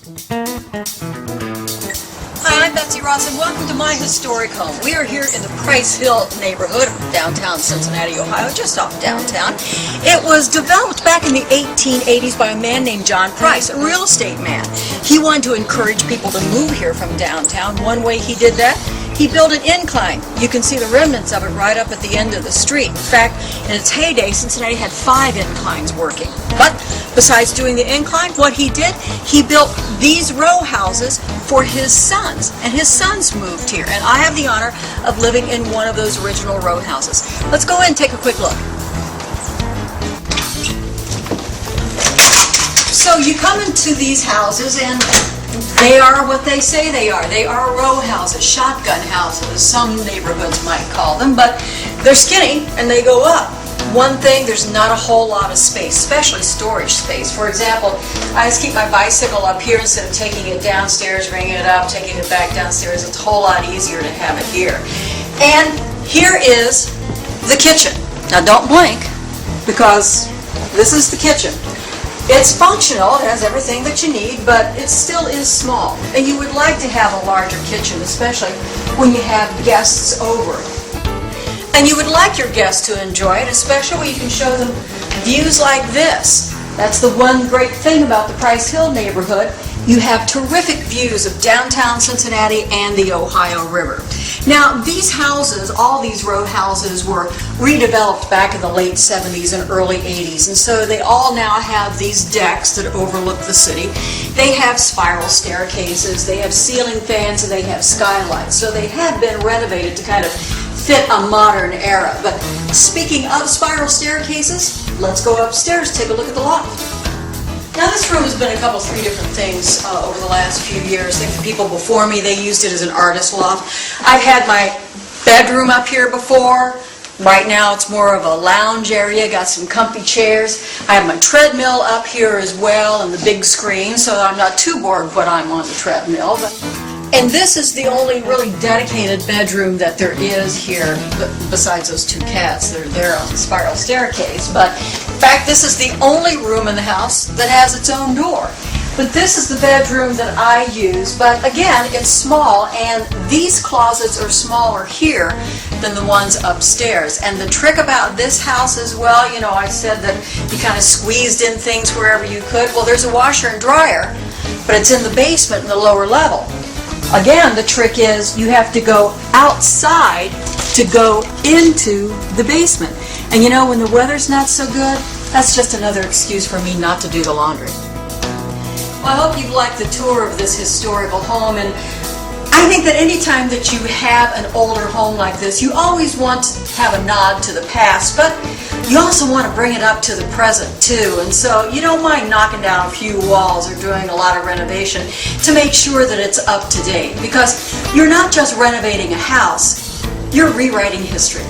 Hi, I'm Betsy Ross, and welcome to my historic home. We are here in the Price Hill neighborhood of downtown Cincinnati, Ohio, just off downtown. It was developed back in the 1880s by a man named John Price, a real estate man. He wanted to encourage people to move here from downtown. One way he did that, he built an incline. You can see the remnants of it right up at the end of the street. In fact, in its heyday, Cincinnati had 5 inclines working. But besides doing the incline, what he did, he built these row houses for his sons. And his sons moved here. And I have the honor of living in one of those original row houses. Let's go in and take a quick look. So you come into these houses and they are what they say they are. They are row houses, shotgun houses, some neighborhoods might call them, but they're skinny and they go up. One thing, there's not a whole lot of space, especially storage space. For example, I just keep my bicycle up here instead of taking it downstairs, bringing it up, taking it back downstairs. It's a whole lot easier to have it here. And here is the kitchen. Now don't blink, because this is the kitchen. It's functional, it has everything that you need, but it still is small. And you would like to have a larger kitchen, especially when you have guests over. And you would like your guests to enjoy it, especially when you can show them views like this. That's the one great thing about the Price Hill neighborhood. You have terrific views of downtown Cincinnati and the Ohio River. Now, these houses, all these row houses, were redeveloped back in the late 70s and early 80s, and so they all now have these decks that overlook the city. They have spiral staircases, they have ceiling fans, and they have skylights. So they have been renovated to kind of fit a modern era. But speaking of spiral staircases, let's go upstairs, take a look at the loft. Now this room has been a couple, 3 different things over the last few years. I think the people before me, they used it as an artist loft. I've had my bedroom up here before. Right now it's more of a lounge area, got some comfy chairs. I have my treadmill up here as well and the big screen, so I'm not too bored when I'm on the treadmill. And this is the only really dedicated bedroom that there is here, besides those 2 cats that are there on the spiral staircase. But in fact, this is the only room in the house that has its own door. But this is the bedroom that I use, but again, it's small, and these closets are smaller here than the ones upstairs. And the trick about this house as well, you know, I said that you kind of squeezed in things wherever you could. Well, there's a washer and dryer, but it's in the basement in the lower level. Again, the trick is you have to go outside to go into the basement. And you know, when the weather's not so good, that's just another excuse for me not to do the laundry. Well, I hope you've liked the tour of this historical home, and I think that any time that you have an older home like this, you always want to have a nod to the past, but you also want to bring it up to the present too. And so you don't mind knocking down a few walls or doing a lot of renovation to make sure that it's up to date, because you're not just renovating a house, you're rewriting history.